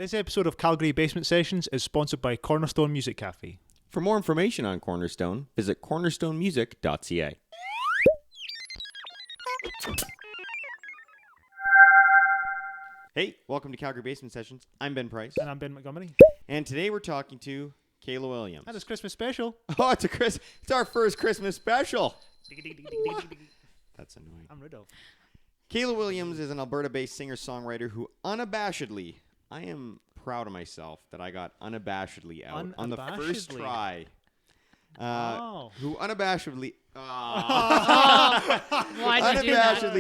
This episode of Calgary Basement Sessions is sponsored by Cornerstone Music Cafe. For more information on Cornerstone, visit cornerstonemusic.ca. Hey, welcome to Calgary Basement Sessions. I'm Ben Price. And I'm Ben Montgomery. And today we're talking to Kayla Williams. And it's Christmas special. Oh, it's our first Christmas special. That's annoying. I'm Rudolph. Kayla Williams is an Alberta-based singer-songwriter who unabashedly, I am proud of myself that I got unabashedly out on the first try. Who unabashedly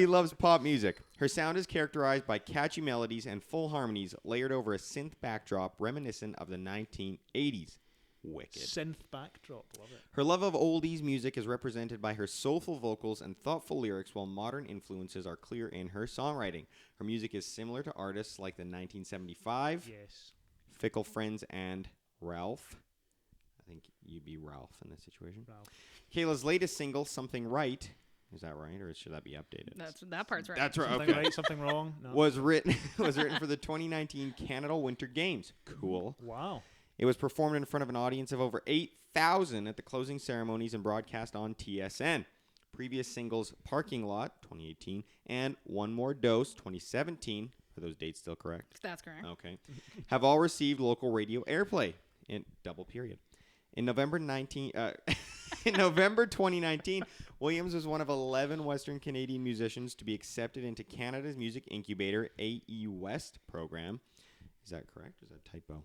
loves pop music. Her sound is characterized by catchy melodies and full harmonies layered over a synth backdrop reminiscent of the 1980s. Wicked. Synth backdrop, love it. Her love of oldies music is represented by her soulful vocals and thoughtful lyrics, while modern influences are clear in her songwriting. Her music is similar to artists like the 1975, Yes. Fickle Friends, and Ralph. I think you'd be Ralph in this situation. Ralph. Kayla's latest single, Something Right, is that right, or should that be updated? That part's right. That's right. Something Okay. right, something wrong. No. Was written for the 2019 Canada Winter Games. Cool. Wow. It was performed in front of an audience of over 8,000 at the closing ceremonies and broadcast on TSN. Previous singles, Parking Lot, 2018, and One More Dose, 2017. Are those dates still correct? That's correct. Okay. Have all received local radio airplay in double period. In November 2019, Williams was one of 11 Western Canadian musicians to be accepted into Canada's Music Incubator AE West program. Is that correct? Is that a typo?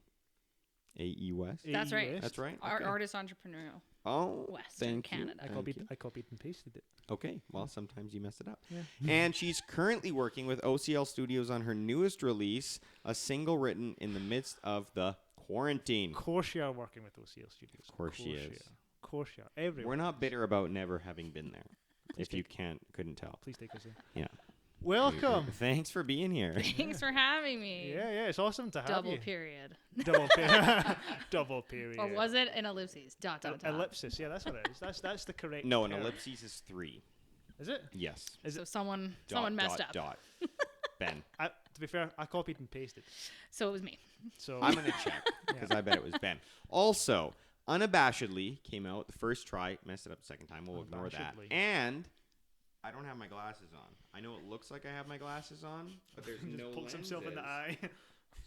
AE West? That's right. West. That's right. Our Okay. artist entrepreneurial. Oh, Western thank you. Canada. I copied and pasted it. Okay, well, sometimes you mess it up. Yeah. And she's currently working with OCL Studios on her newest release, a single written in the midst of the quarantine. Of course you are working with OCL Studios. Of course she is. Of course you are. Everyone. We're not bitter about never having been there, if you couldn't tell. Please take us in. Yeah. Welcome. Thanks for being here. Thanks for having me. Yeah, it's awesome to have Double you. period. Double period. Double period. Or was it an ellipses? Dot. Ellipsis, yeah, that's what it is. That's the correct No, an term. ellipses is 3. Is it? Yes. So someone Dot, messed dot, up. Dot. Ben. To be fair, I copied and pasted. So it was me. So I'm going to check because I bet it was Ben. Also, Unabashedly came out the first try. Messed it up the second time. We'll ignore that. Unabashedly. And I don't have my glasses on. I know it looks like I have my glasses on, but there's just no pokes himself in the lenses. eye.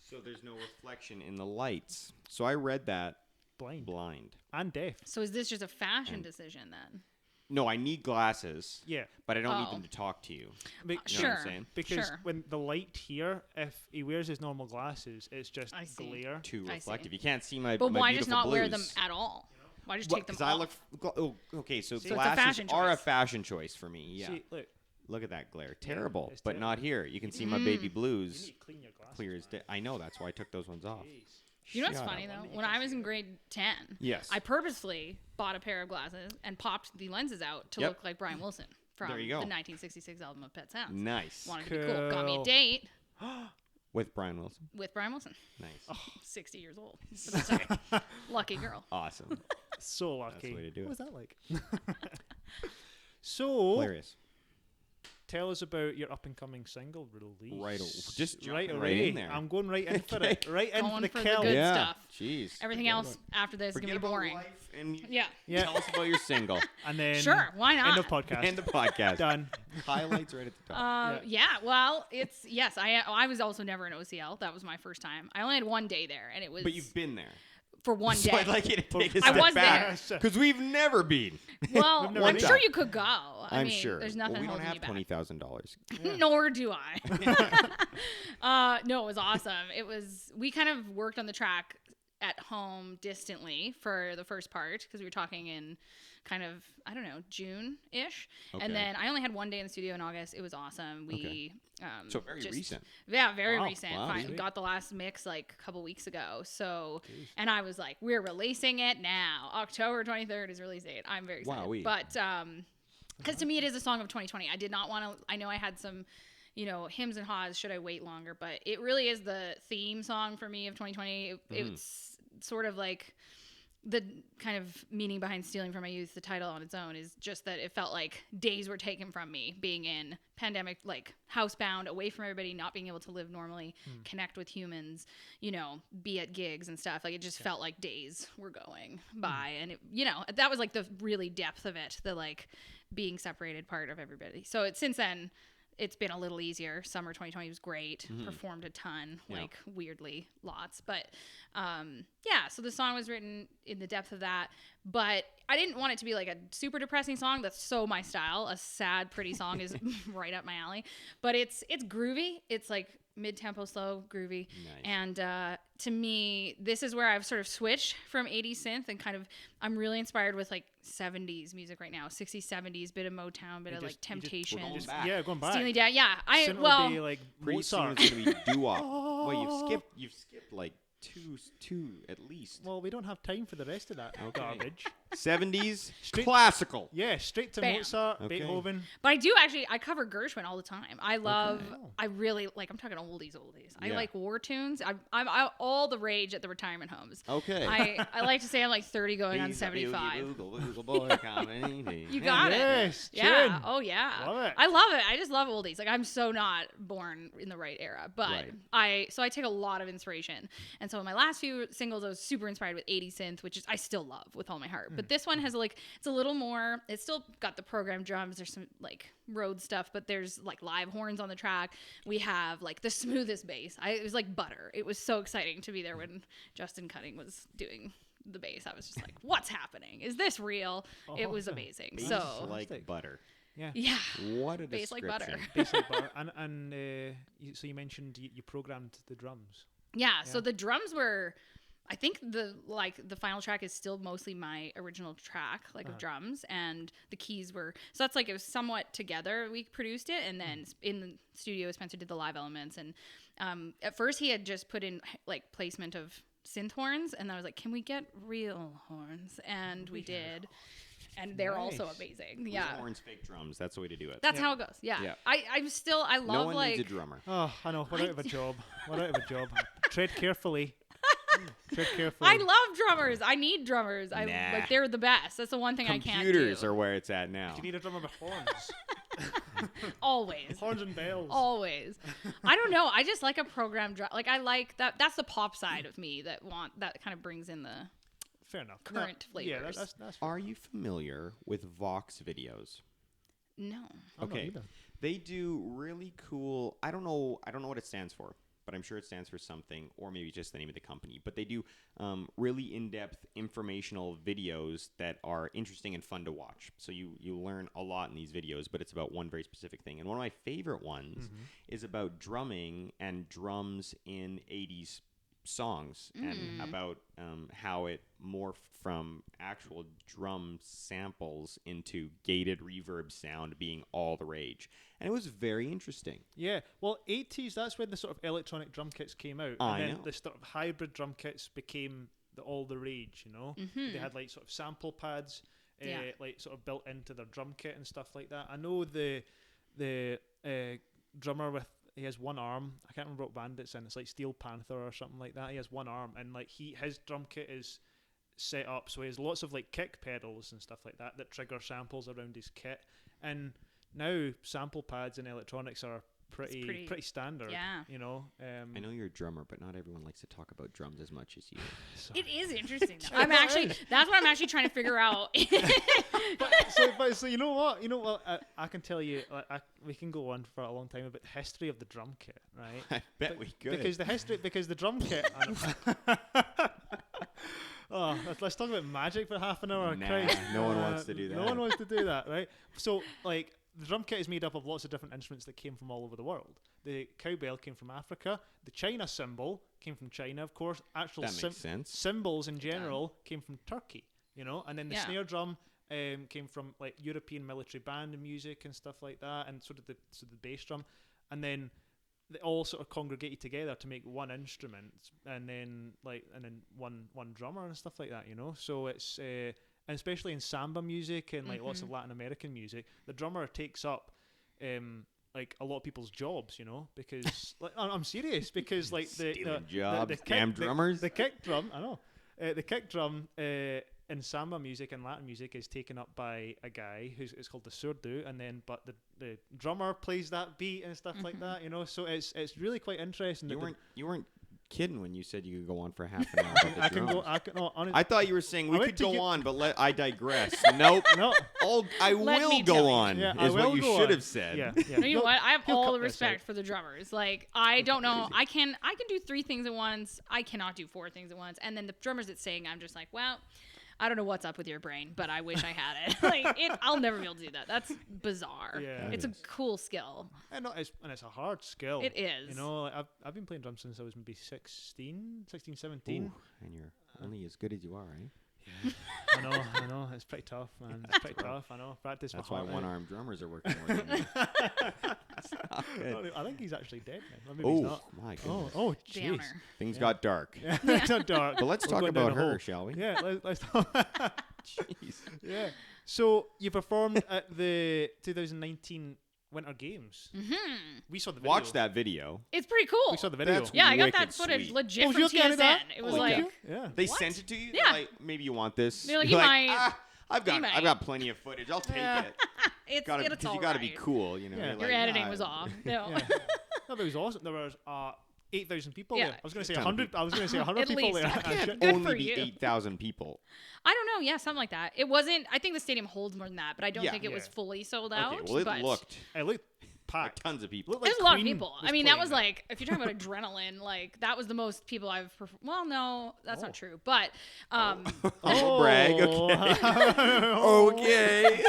So there's no reflection in the lights. So I read that blind. And deaf. So is this just a fashion decision then? No, I need glasses, Yeah. but I don't need Oh. them to talk to you. Be- You know what Sure. I'm saying? Because Sure. when the light here, if he wears his normal glasses, it's just I see. glare. Too I see. reflective. You can't see my But my why just beautiful not wear them blues. at all? Why just take them Because off? I look. Okay, so So it's a glasses fashion are a choice. fashion choice for me. Yeah. See, look, Look at that glare. Terrible. it's But terrible. not here. You can see my baby you blues need to clean your glasses. clear as day. I know. That's why I took those ones off. Jeez. You know what's Shut funny up. though? When I was in grade 10, Yes. I purposefully bought a pair of glasses and popped the lenses out to Yep. look like Brian Wilson from There the you go. 1966 album of Pet Sounds. Nice. Wanted to be cool. Got me a Cool. date With Brian Wilson. with Brian Wilson. Nice. 60 years old. Sorry. Lucky girl. Awesome. So That's lucky. the way to do What it. was that like? So, Hilarious. tell us about your up and coming single release. Right. Just right jumping away. right in there. I'm going right in for it. Right in Going for the for the kill. good yeah. stuff. Jeez. Everything Forget else after this is Forget going to be about boring. life and Yeah. Yeah. tell us about your single. And then Sure. Why not? end of podcast. and the podcast. Done. Highlights right at the top. Yeah. Well, it's yes. I was also never in OCL. That was my first time. I only had one day there, and it was But you've been there. for one So day. I'd like you to take a I step was back. there. Because we've never been. Well, We've never I'm been. sure you could go. I I'm mean, sure. There's nothing well, we don't holding have you back. $20,000. Nor do I. No, it was awesome. We kind of worked on the track at home distantly for the first part because we were talking in kind of, I don't know, June-ish. Okay. And then I only had one day in the studio in August. It was awesome. We So very recent. Yeah, very Wow. recent. Wow, Fine. sweet. Got the last mix like a couple weeks ago. So, and I was like, we're releasing it now. October 23rd is release date. I'm very excited. Wowee. But because to me it is a song of 2020. I did not want to. I know I had some, hymns and haws. Should I wait longer? But it really is the theme song for me of 2020. It's sort of like the kind of meaning behind Stealing from My Youth, the title on its own, is just that it felt like days were taken from me being in pandemic, like housebound, away from everybody, not being able to live normally, connect with humans, you know, be at gigs and stuff. Like it just felt like days were going by. And, it, you know, that was like the really depth of it, the like being separated part of everybody. So since then, it's been a little easier. Summer 2020 was great. Performed a ton, like weirdly lots. But yeah, so the song was written in the depth of that. But I didn't want it to be like a super depressing song. That's so my style. A sad, pretty song is right up my alley. But it's groovy. It's like mid-tempo, slow, groovy. Nice. And to me, this is where I've sort of switched from 80s synth and kind of, I'm really inspired with like 70s music right now. 60s, 70s, bit of Motown, bit of like Temptation. We're going back. Yeah, going back. Steely Dan. Yeah. Synth would be like Pretty soon Mozart. it's going to be doo-wop. Well, you've skipped like two at least. Well, we don't have time for the rest of that garbage. 70s, Straight- classical. Yeah, straight to Bam. Mozart, Okay. Beethoven. But I cover Gershwin all the time. I love, I really, like, I'm talking oldies. I Yeah. like war tunes. I'm all the rage at the retirement homes. Okay. I like to say I'm like 30 going on He's a 75. boogle boy comedy. You got it. Yes, Yeah. tune. Oh yeah. Love it. I love it. I just love oldies. Like I'm so not born in the right era, but Right. I take a lot of inspiration. And so in my last few singles, I was super inspired with 80s synth, which is I still love with all my heart. But this one has like it's a little more. It's still got the programmed drums. There's some like road stuff, but there's like live horns on the track. We have like the smoothest bass. It was like butter. It was so exciting to be there when Justin Cutting was doing the bass. I was just like, what's happening? Is this real? It was amazing. Bass So like butter. Yeah. yeah. What a Bass like description. butter. Basically, so you mentioned you programmed the drums. Yeah, so the drums were, I think the final track is still mostly my original track, like of drums, and the keys were, so that's like it was somewhat together. We produced it, and then in the studio, Spencer did the live elements, and at first he had just put in like placement of synth horns, and I was like, can we get real horns? And we did. And they're also Nice. amazing. Real Yeah. horns, fake drums. That's the way to do it. That's how it goes. Yeah. Yeah. I love No one like needs a drummer. Oh, I know. We're out of a job. We're out of a job. Tread carefully. Tread carefully. I love drummers. I need drummers. I Nah. like they're the best. That's the one thing I can't do. Computers are where it's at now. You need a drummer with horns. Always. Horns and bells. Always. I don't know. I just like a programmed drum. Like I like that. That's the pop side of me that kind of brings in the Fair enough. current Yeah, flavors. that's Are you familiar with Vox videos? No. I'm not Okay. either. They do really cool. I don't know what it stands for, but I'm sure it stands for something, or maybe just the name of the company. But they do really in-depth informational videos that are interesting and fun to watch. So you learn a lot in these videos, but it's about one very specific thing. And one of my favorite ones is about drumming and drums in 80s songs and about how it morphed from actual drum samples into gated reverb sound being all the rage. And it was very interesting. Yeah, well, 80s, that's when the sort of electronic drum kits came out. I And then know. the sort of hybrid drum kits became all the rage, you know? They had like sort of sample pads, Yeah. like sort of built into their drum kit and stuff like that. I know the drummer with, he has one arm. I can't remember what band it's in. It's like Steel Panther or something like that. He has one arm, and like his drum kit is set up so he has lots of like kick pedals and stuff like that trigger samples around his kit. And now sample pads and electronics are pretty standard. Yeah. You know. I know you're a drummer, but not everyone likes to talk about drums as much as you. It is interesting though. That's what I'm actually trying to figure out. So you know what? I can tell you. We can go on for a long time about the history of the drum kit, right? I bet we could. Because the drum kit. Oh, let's talk about magic for half an hour. Nah, Christ. no one wants to do No that. one wants to do that, right? So, like, the drum kit is made up of lots of different instruments that came from all over the world. The cowbell came from Africa. The China cymbal came from China, of course. Actual That makes sense. cymbals in general came from Turkey, you know. And then the Yeah. snare drum came from like European military band music and stuff like that, and so did the bass drum. And then they all sort of congregated together to make one instrument, and then one drummer and stuff like that, you know. So it's and especially in samba music and like lots of Latin American music, the drummer takes up like a lot of people's jobs, you know, because like I'm serious, because like the Stealing jobs, damn drummers. the kick drum, I know. The kick drum in samba music and Latin music is taken up by a guy it's called the surdo, and then but the drummer plays that beat and stuff like that, you know. So it's really quite interesting. You weren't kidding when you said you could go on for half an hour. I can go. I thought you were saying we could go on, but I digress. Nope. No. I Let will me tell go you. on. Yeah, I is what will you go should on. have said. Yeah. You know what? I have He'll all cut the this respect out. for the drummers. Like, I don't know. I can do 3 things at once. I cannot do 4 things at once. And then the drummers that sing, I'm just like, well, I don't know what's up with your brain, but I wish I had it. I'll never be able to do that. That's bizarre. Yeah. It's a cool skill. And it's a hard skill. It is. You know, like I've been playing drums since I was maybe 16, 17. Ooh, and you're only as good as you are, right? I know. It's pretty tough, man. It's pretty tough. I know. Practice. That's my why heart out. one-armed drummers are working more than you. That's not good. I think he's actually dead now. Maybe he's Oh, not. my goodness. Oh, jeez. Downer. Things got dark. It's not dark. But let's We're talk going down about a hole. her, shall we? Yeah, let's talk. Jeez. Yeah. So you performed at the 2019 Winter Games. Mm-hmm. We saw the video. Watch that video. It's pretty cool. We saw the video. That's Yeah, I got wicked that footage sweet. legit Oh, from you got TSN. that? It was Oh, like, Yeah. They What? sent it to you? Yeah. Like, maybe you want this. They're like, You're you like, might. I've You might. got plenty of footage. I'll take Yeah. it. it's Because all you got to be right. cool, you know. Yeah. You're Your like, editing "Nah, was off. No. Yeah. No, but it was awesome. There was 8,000 people Yeah. there. I was going to say Ton of 100. I was going to say 100 At people least. there. That Can't Good only for be you. 8,000 people. I don't know. Yeah, something like that. It wasn't. I think the stadium holds more than that, but I don't Yeah. think it was Yeah. fully sold out. Okay, well, it but looked It looked like packed. tons of people. Looked like there's a lot of Queen people. was I mean, that playing was there. like, if you're talking about adrenaline, like that was the most people I've. Well, no, that's Oh. not true. But Humble brag, okay. Okay.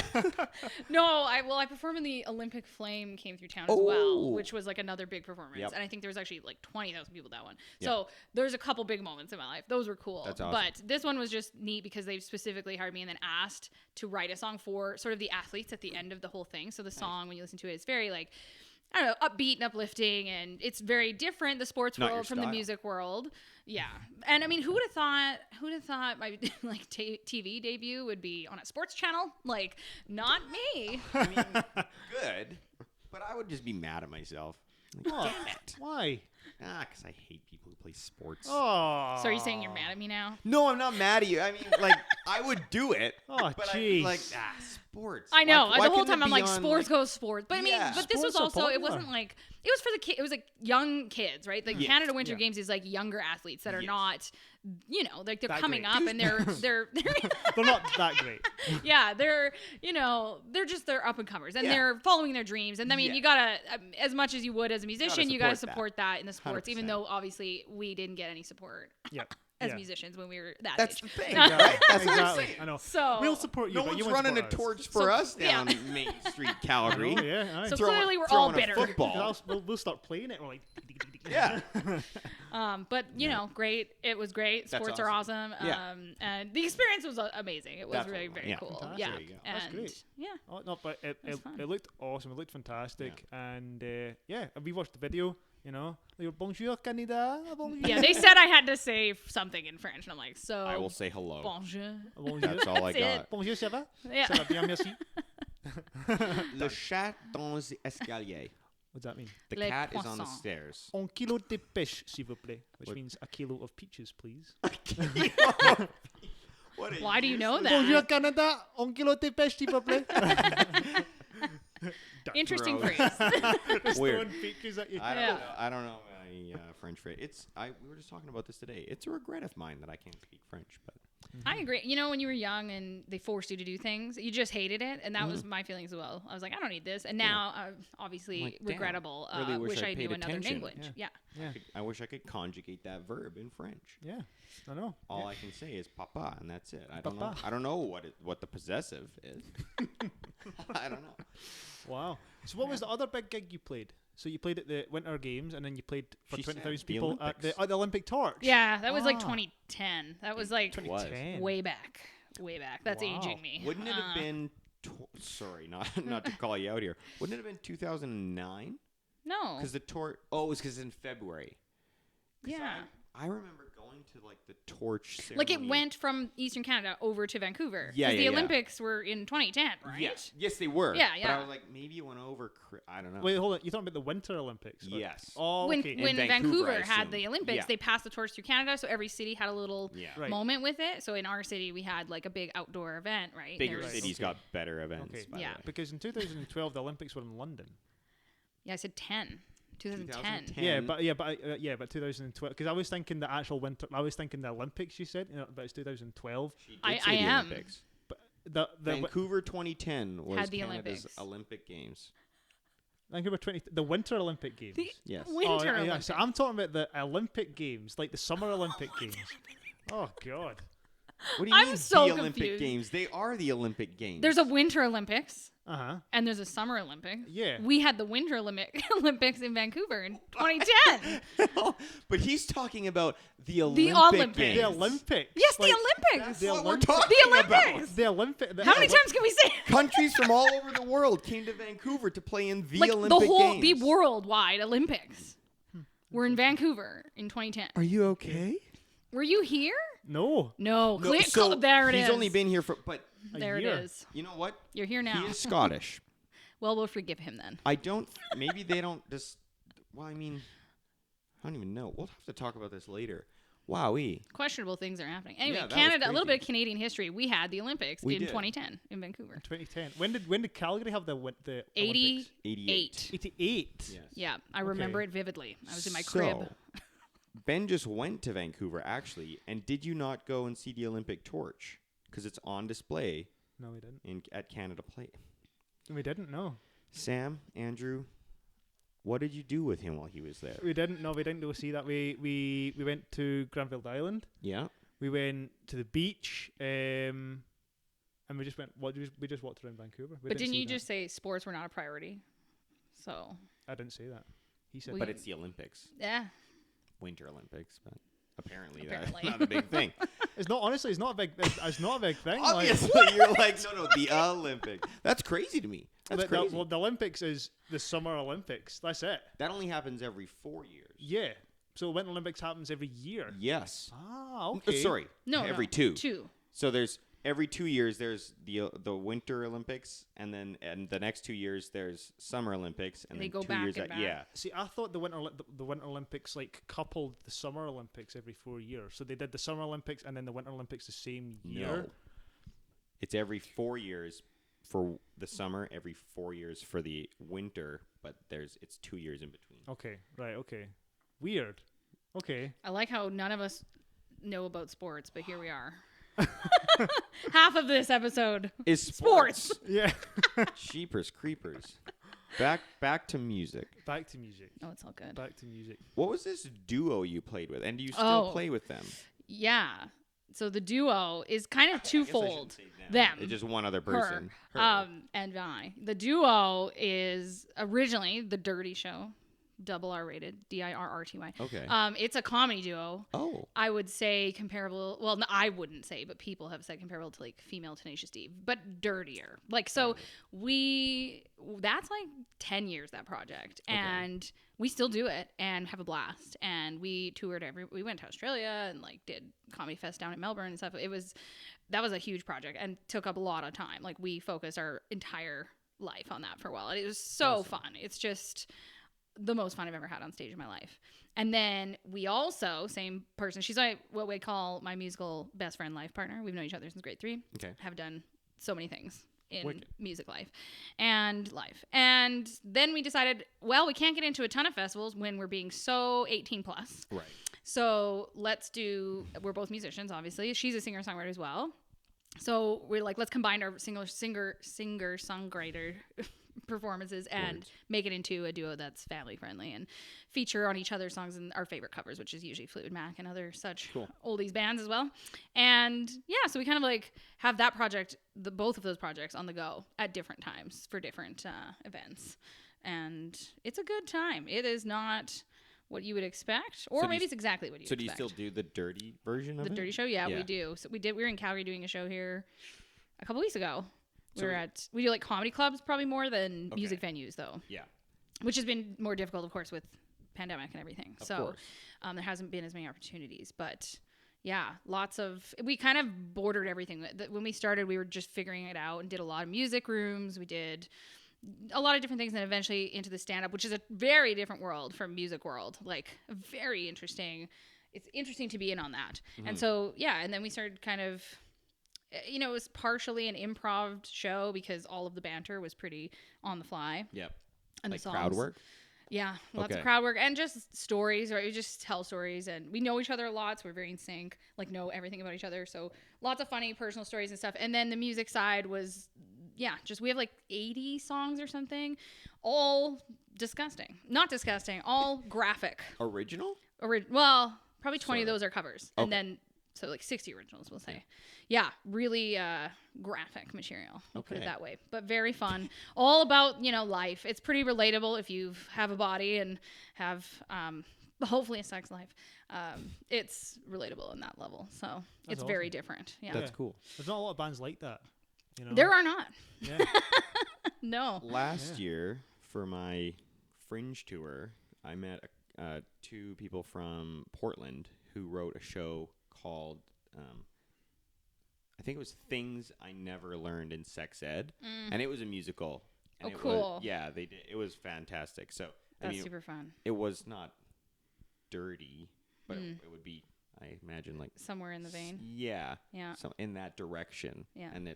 no, I performed in the Olympic Flame came through town as Oh. well, which was like another big performance, Yep. and I think there was actually like 20,000 people that one. Yep. So there's a couple big moments in my life. Those were cool. That's awesome. But this one was just neat because they specifically hired me and then asked to write a song for sort of the athletes at the end of the whole thing. So the song, when you listen to it, is very like, I don't know, upbeat and uplifting, and it's very different, the sports Not your world from the style. music world. Yeah. And I mean, who would have thought my like TV debut would be on a sports channel? Like, not me. I mean, good. But I would just be mad at myself. Like, Oh, damn it. why? Because I hate people who play sports. Oh. So are you saying you're mad at me now? No, I'm not mad at you. I mean, like, I would do it. Oh, but jeez. like, sports. I know. Why the whole couldn't it time I'm be like, on, sports goes sports. But I mean, Yeah. but this was Sports are also, it popular. wasn't like, it was for the kid. It was like young kids, right? Like Yes. Canada Winter Yeah. Games is like younger athletes that are Yes. not, you know, like they're That coming great. up and they're They're not that great. yeah, they're, you know, they're up and comers and Yeah. they're following their dreams. And I mean, Yeah. you gotta, as much as you would as a musician, you gotta support that. support that in the sports, even 100%. though obviously we didn't get any support Yeah. as yeah. musicians when we were that That's age. the thing, No. right? That's what I'm Exactly. saying. I know. So We'll support you. No but you one's won't running a support us. torch for So- us yeah. down Main Street, Calgary. Oh, yeah. Aye. So Throwing- clearly we're all throwing a bitter. football. We'll start playing it. We're like, Yeah. But you know, great. It was great. That's Sports are awesome. Yeah. And the experience was amazing. It was Definitely. very, very Yeah. cool. Fantastic. Yeah. There you go. That's And great. yeah. Oh no, but it fun. looked awesome. It looked fantastic, and yeah, we watched the video. You know, they were bonjour Canada, bonjour. Yeah, they said I had to say something in French, and I'm like, so I will say hello. bonjour. bonjour. That's all I That's it. got. Bonjour, ça va? Yeah. Ça va bien, merci. Le chat dans les escaliers. What's that mean? The Les cat is on the croissants. stairs. Un kilo de pêche, s'il vous plaît, which What? means a kilo of peaches, please. What a Why do you know Bonjour that? Canada, un kilo de pêche, s'il vous plaît. Interesting Gross. phrase. Just Weird. throwing peaches at you. I don't Yeah. know. I don't know my French phrase. We were just talking about this today. It's a regret of mine that I can't speak French, but I agree. You know, when you were young and they forced you to do things, you just hated it, and that was my feelings as well. I was like, I don't need this, and now, obviously, Like, damn, regrettable. really wish I I knew paid another attention. language. Yeah. Yeah, I wish I could conjugate that verb in French. yeah, I know. All I can say is papa, and that's it. I don't Papa. know. I don't know what the possessive is. I don't know. Wow. So what was the other big gig you played? So you played at the Winter Games, and then you played for She said 20,000 the people at Olympics. the Olympic Torch. Yeah, that was like Ah. 2010. That was like 2010. way back. Way back. That's Wow. aging me. Wouldn't it have been? Sorry, not to call you out here. Wouldn't it have been 2009? No. Because the tour. Oh, it was because in February. 'Cause Yeah. I remember going going to like the torch ceremony. Like it went from Eastern Canada over to Vancouver. Yeah, 'Cause the yeah. Olympics were in 2010, right? Yes, they were. Yeah, But yeah. I was like, maybe it went over. I don't know. Wait, hold on. You're talking about the Winter Olympics? Or- Yes. Oh, When okay. when Vancouver, I Vancouver had assume. the Olympics, Yeah. they passed the torch through Canada, so every city had a little Yeah. Right. moment with it. So in our city, we had like a big outdoor event, right? Bigger There was- cities Okay. got better events. Okay. by the Yeah. way. Because in 2012 the Olympics were in London. Yeah, I said 2010. 2010. But 2012. Because I was thinking the actual winter. I was thinking the Olympics. You said, but it's 2012. She did I say the am. Olympics. The Vancouver 2010 was Had the Canada's Olympics. Olympic Games. Vancouver the Winter Olympic Games. The Yes. Winter yeah, Olympics. so I'm talking about the Olympic Games, like the Summer Olympic Games. Oh God. What do you I'm mean so the Olympic confused. Games? They are the Olympic Games. There's a Winter Olympics And there's a Summer Olympics. yeah. We had the Winter Olympics in Vancouver in 2010. But he's talking about the Olympics. Olympic The Games. The Olympics. Yes, like, the Olympics. That's what we're Olympic- talking The Olympics. about. The Olympic. How many times can we say it? Countries from all over the world came to Vancouver to play in the Like Olympic the whole, Games. the worldwide Olympics. We're in Vancouver in 2010. Are you okay? Were you here? No. No. No, so there it is. he's only been here for, but There it year. is. you know what? You're here now. He is Scottish. Well, we'll forgive him then. I don't. Maybe they don't just. Well, I mean, I don't even know. We'll have to talk about this later. Wowee. Questionable things are happening. Anyway, Yeah, that was Canada, a little crazy. bit of Canadian history. We had the Olympics We in did. 2010 in Vancouver. 2010. When did Calgary have the Olympics? 88. 88. Yes. Yeah, I remember Okay. it vividly. I was in my crib. So, Ben just went to Vancouver, actually, and did you not go and see the Olympic torch? Because it's on display No, we didn't. at Canada Place. We didn't. No, Sam, Andrew, what did you do with him while he was there? we didn't. No, we didn't go see that. We went to Granville Island. Yeah. We went to the beach. And we just went. We just walked around Vancouver. We But didn't see you that. just say sports were not a priority? So, I didn't say that. He said. Well, But that. it's the Olympics, yeah. Winter Olympics, but apparently, Apparently. that's not a big thing. It's not. Honestly, it's not a big. It's not a big thing. like- Obviously, you're like, no, the Olympics. That's crazy to me. That's crazy. Well, the Olympics is the Summer Olympics. That's it. That only happens every 4 years. Yeah. So Winter Olympics happens every year. Yes. Ah, okay. Sorry. No, every no. 2. 2. So there's every 2 years there's the Winter Olympics, and then the next 2 years there's Summer Olympics, and They then go 2 back years and at back. yeah. See, I thought the Winter Olympics like coupled the Summer Olympics every 4 years. So they did the Summer Olympics and then the Winter Olympics the same year. No. It's every 4 years for the summer, every 4 years for the winter, but it's 2 years in between. Okay. Right. Okay. Weird. Okay. I like how none of us know about sports, but here we are. Half of this episode. Is Sports. Yeah. Sheepers creepers. Back to music. Back to music. Oh, it's all good. Back to music. What was this duo you played with, and do you still Oh. play with them? Yeah. So the duo is kind of twofold. Them. It's just one other person. Her. And I. The duo is originally The Dirty Show, double R rated, DIRRTY. Okay. It's a comedy duo. Oh. I would say comparable. Well, no, I wouldn't say, but people have said comparable to like female Tenacious D, but dirtier. Like, so that's like 10 years, that project. Okay. And we still do it and have a blast. And we toured we went to Australia and like did Comedy Fest down in Melbourne and stuff. That was a huge project and took up a lot of time. Like, we focused our entire life on that for a while. And it was so fun. It's just the most fun I've ever had on stage in my life. And then we also, same person, she's what we call my musical best friend, life partner. We've known each other since grade 3. Okay. Have done so many things in Wicked. music life. And then we decided, well, we can't get into a ton of festivals when we're being so 18 plus. Right. So we're both musicians, obviously. She's a singer-songwriter as well. So we're like, let's combine our singer-songwriter performances and Words. make it into a duo that's family friendly and feature on each other's songs and our favorite covers, which is usually Fleetwood Mac and other such Cool. oldies bands as well. And yeah, so we kind of like have that project, both of those projects on the go at different times for different events. And it's a good time. It is not what you would expect, or So do maybe you- it's exactly what you So do expect. you still do the dirty version of The it? Dirty Show? Yeah, Yeah. we do. So we were in Calgary doing a show here a couple weeks ago. So We do like comedy clubs probably more than Okay. music venues though, Yeah. which has been more difficult, of course, with pandemic and everything. Of So course. there hasn't been as many opportunities, but yeah, we kind of bordered everything. When we started, we were just figuring it out and did a lot of music rooms. We did a lot of different things, and eventually into the stand-up, which is a very different world from music world, like very interesting. It's interesting to be in on that. And so, yeah, and then we started kind of, it was partially an improv show because all of the banter was pretty on the fly. Yep. And Like the songs. crowd work? Yeah, lots Okay. of crowd work and just stories, right? We just tell stories, and we know each other a lot, so we're very in sync, like know everything about each other. So lots of funny personal stories and stuff. And then the music side was, we have like 80 songs or something, all disgusting. Not disgusting, all graphic. Original? Well, probably 20 Sort of of. those are covers. And then, so like 60 originals, we'll say. Yeah, really graphic material. I'll put it Okay. that way. But very fun. All about, life. It's pretty relatable if you have a body and have hopefully a sex life. It's relatable in that level. So it's very awesome. different. Yeah. That's cool. There's not a lot of bands like that. There are not. Yeah. No. Last year, for my Fringe tour, I met 2 people from Portland who wrote a show called, I think it was Things I Never Learned in Sex Ed, and it was a musical. And Oh, cool. They did. It was fantastic. So That's super fun. it was not dirty, but it would be, I imagine, like Somewhere in the vein. Yeah. Yeah. So in that direction. Yeah. And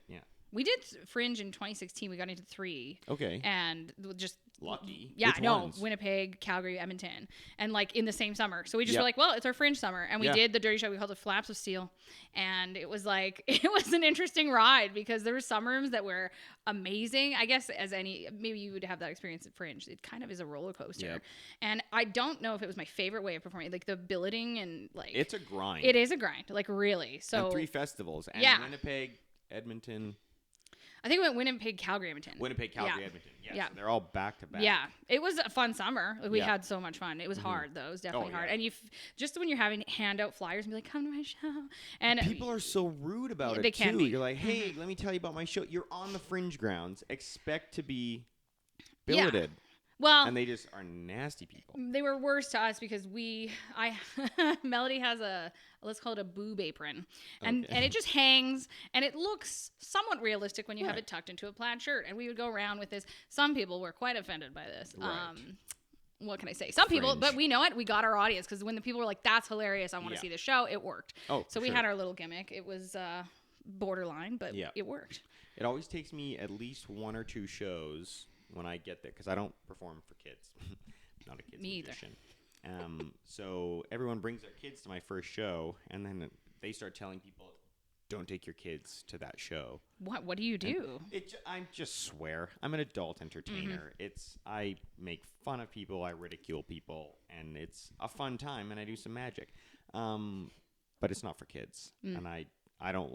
We did Fringe in 2016. We got into 3. Okay. And just Lucky. Yeah, Which no, ones? Winnipeg, Calgary, Edmonton, and like in the same summer. So we just Yep. were like, well, it's our Fringe summer, and we Yeah. did the Dirty Show. We called it Flaps of Steel, and it was like it was an interesting ride because there were some rooms that were amazing. I guess maybe you would have that experience at Fringe. It kind of is a roller coaster, Yep. and I don't know if it was my favorite way of performing. Like the billeting and like It's a grind. it is a grind, like really. So And 3 festivals. And Yeah. Winnipeg, Edmonton, I think we went Winnipeg, Calgary, Edmonton. Winnipeg, Calgary, Yeah. Edmonton. Yes. Yeah. They're all back to back. Yeah, it was a fun summer. Like, we Yeah. had so much fun. It was hard though. It was definitely hard. yeah. And just when you're having to hand out flyers and be like, "Come to my show," and People are so rude about Yeah, it they can too. be. You're like, hey, let me tell you about my show. You're on the Fringe grounds. Expect to be Yeah. billeted. well, And they just are nasty people. they were worse to us because Melody has let's call it a boob apron, and Okay. and it just hangs and it looks somewhat realistic when you have Right. it tucked into a plaid shirt. And we would go around with this. Some people were quite offended by this. Right. What can I say? Some people, Fringe. but we know it. We got our audience because when the people were like, "That's hilarious! I want to Yeah. see the show," it worked. Oh, So for we sure. had our little gimmick. It was borderline, but Yeah. it worked. It always takes me at least 1 or 2 shows when I get there because I don't perform for kids. Not a kids Me either. magician. So everyone brings their kids to my first show, and then they start telling people, "Don't take your kids to that show." What do you do? I just swear. I'm an adult entertainer. I make fun of people, I ridicule people, and it's a fun time, and I do some magic. But it's not for kids, and I don't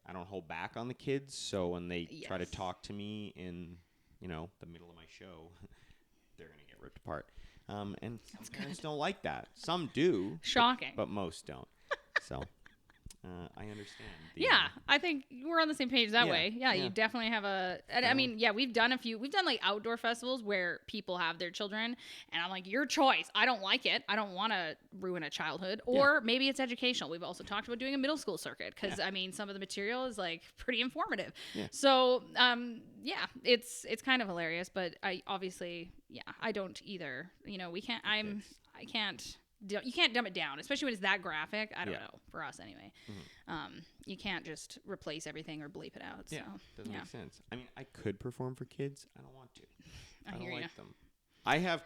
I don't hold back on the kids. So when they try to Yes. talk to me in the middle of my show, they're gonna get ripped apart. And some parents don't like that. Some do, Shocking. but most don't. So I understand. Yeah, I think we're on the same page that Yeah, way. Yeah, yeah. you definitely have and I mean, yeah, we've done like outdoor festivals where people have their children, and I'm like, your choice. I don't like it. I don't want to ruin a childhood. Or maybe it's educational. We've also talked about doing a middle school circuit because I mean, some of the material is like pretty informative. Yeah. So, yeah, it's kind of hilarious, but I obviously, I don't either. We can't. I can't. You can't dumb it down, especially when it's that graphic. I don't know, for us anyway. You can't just replace everything or bleep it out. So, Yeah, doesn't make sense. I mean, I could perform for kids. I don't want to. I don't hear like ya. them. I have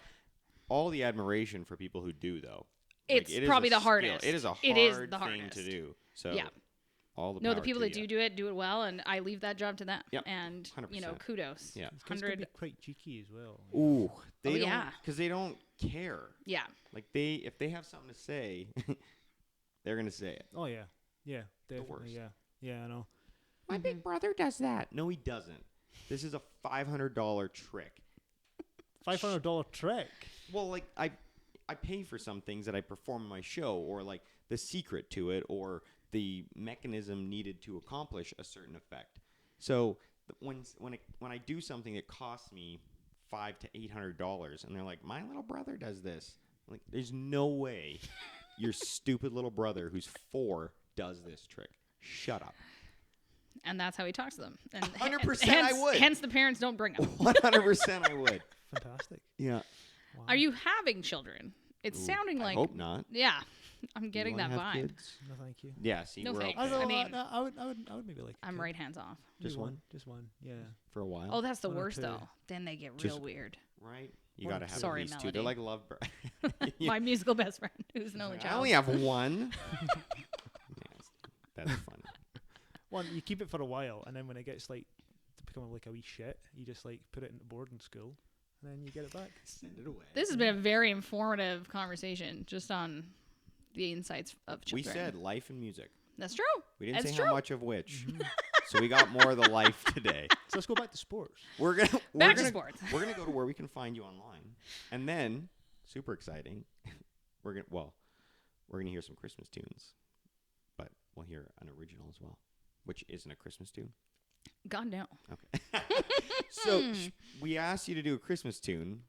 all the admiration for people who do, though. It's it is probably a the skill. hardest. It is a It is hard the thing hardest. to do. So Yeah. all the No, the power people to that ya. do it well, and I leave that job to them. Yep, And 100%. kudos. Yeah. These kids can be 100. quite cheeky as well. Ooh, they don't, yeah. because they don't care. Yeah. Like if they have something to say, they're gonna say it. Oh yeah, yeah, definitely. worst. Yeah, I know. My big brother does that. No, he doesn't. This is a $500 trick. $500 trick. Well, like I pay for some things that I perform in my show, or like the secret to it, or the mechanism needed to accomplish a certain effect. So when I do something that costs me $500 to $800, and they're like, "My little brother does this," Like, there's no way your stupid little brother who's 4 does this trick. Shut up. And that's how he talks to them. And 100% hence, I would. Hence the parents don't bring them. 100% I would. Fantastic. Yeah. Wow. Are you having children? It's Ooh, sounding I like. hope not. Yeah. I'm You getting wanna that have vibe. kids? No, thank you. Yeah, see, No we're thanks. okay. I mean- I would maybe like. a I'm kid. right hands off. Just Maybe one? Just one. Yeah. For a while. Oh, that's the One or worst, two. though. Then they get Just- real weird. Right? You One got or to have Sorry, at least 2. Melody. They're like lovebirds. My musical best friend, who's an only I child. only have one. That's funny. One, you keep it for a while, and then when it gets like to become like a wee shit, you just like put it in the boarding school, and then you get it back. Send it away. This has been a very informative conversation just on the insights of We children. said life and music. That's true. We didn't That's say true. how much of which. So we got more of the life today. So let's go back to sports. We're gonna Back to sports. We're gonna go to where we can find you online, and then super exciting. We're gonna hear some Christmas tunes, but we'll hear an original as well, which isn't a Christmas tune. God, no. Okay. So we asked you to do a Christmas tune,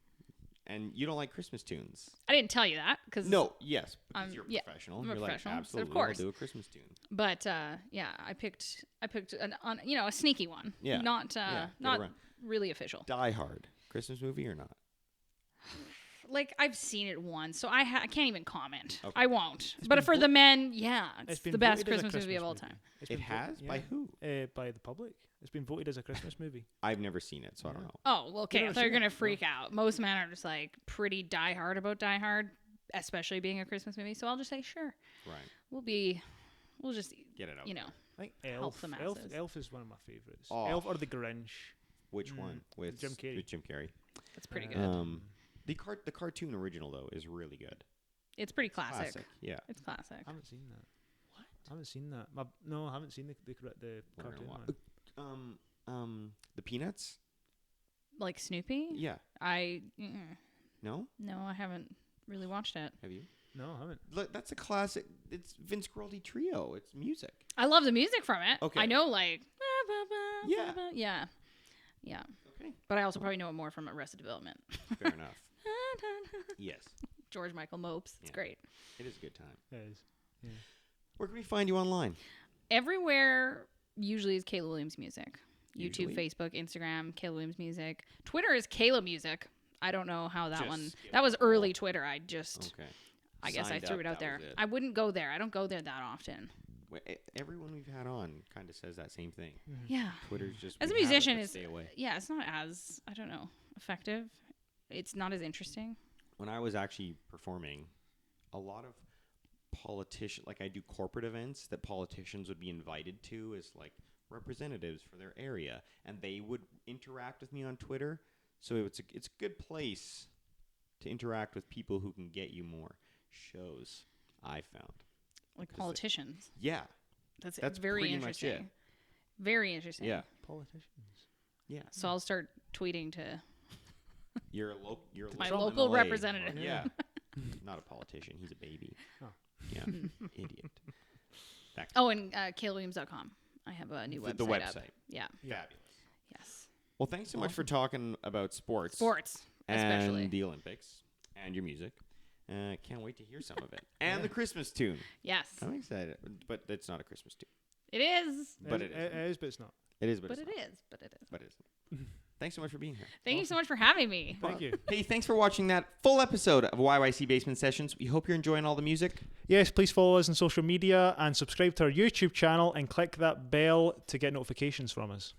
and you don't like Christmas tunes. I didn't tell you that because. No, yes, because you're a yeah, professional. I'm a You're like, professional, so of absolutely, course. we'll do a Christmas tune. But yeah, I picked a sneaky one. Yeah. Not Yeah, get not around. really official. Die Hard, Christmas movie or not? Like I've seen it once, so I can't even comment. Okay. I won't. It's But been for vo- the men, yeah, it's been the best voted as a Christmas movie of all time. It's It been has? By who? By the public. It's been voted as a Christmas movie. I've never seen it, so I don't Yeah. know. Oh, well, okay. never I thought you were seen gonna it? freak out. Most men are just like pretty diehard about Die Hard, especially being a Christmas movie. So I'll just say sure. Right. We'll just Get it out. you know. I think Help Elf. the Elf. masses. Elf is one of my favorites. Oh. Elf or the Grinch. Which one? With Jim Carrey. With Jim Carrey. It's pretty good. The cartoon original though is really good. It's pretty classic. Yeah. It's classic. I haven't seen that. What? I haven't seen that. No, I haven't seen the We're cartoon gonna one. The Peanuts. Like Snoopy? Yeah. No. No, I haven't really watched it. Have you? No, I haven't. Look, that's a classic. It's Vince Guaraldi Trio. It's music. I love the music from it. Okay. I know like Yeah. Yeah. Okay. But I also probably know it more from Arrested Development. Fair enough. Yes. George Michael Mopes. It's Yeah. great. It is a good time. It is. Yeah. Where can we find you online? Everywhere usually is Kayla Williams Music. YouTube, Usually? Facebook, Instagram, Kayla Williams Music. Twitter is Kayla Music. I don't know how that Just one. skip That was all. early Twitter. I just, Okay. I guess I Signed threw up, it out that there. was it. I wouldn't go there. I don't go there that often. Everyone we've had on kind of says that same thing. Yeah. Twitter's just As a we have it, musician, but it's stay away. yeah, it's not as I don't know effective. It's not as interesting. When I was actually performing, a lot of politicians, like I do corporate events that politicians would be invited to as like representatives for their area, and they would interact with me on Twitter. So it's a good place to interact with people who can get you more shows. I found. Like 'Cause politicians. Yeah. That's That's very pretty much interesting. it. Very interesting. Yeah. Politicians. Yeah. So I'll start tweeting to You're a local. You're my from local LA, representative. Yeah. Not a politician. He's a baby. Oh. Yeah. Idiot. That Oh, and KaylaWilliams.com. I have a new website. the up. website. Yeah. Fabulous. Yes. Well, thanks so much for talking about sports. Sports, especially. And the Olympics and your music. Can't wait to hear some of it. And the Christmas tune. Yes. I'm excited. But it's not a Christmas tune. It is. But it is. It is, but it's not. It is, but, But it's it not. is. But it is. But it isn't. Thanks so much for being here. Thank you so much for having me. Thank you. Hey, thanks for watching that full episode of YYC Basement Sessions. We hope you're enjoying all the music. Yes, please follow us on social media and subscribe to our YouTube channel and click that bell to get notifications from us.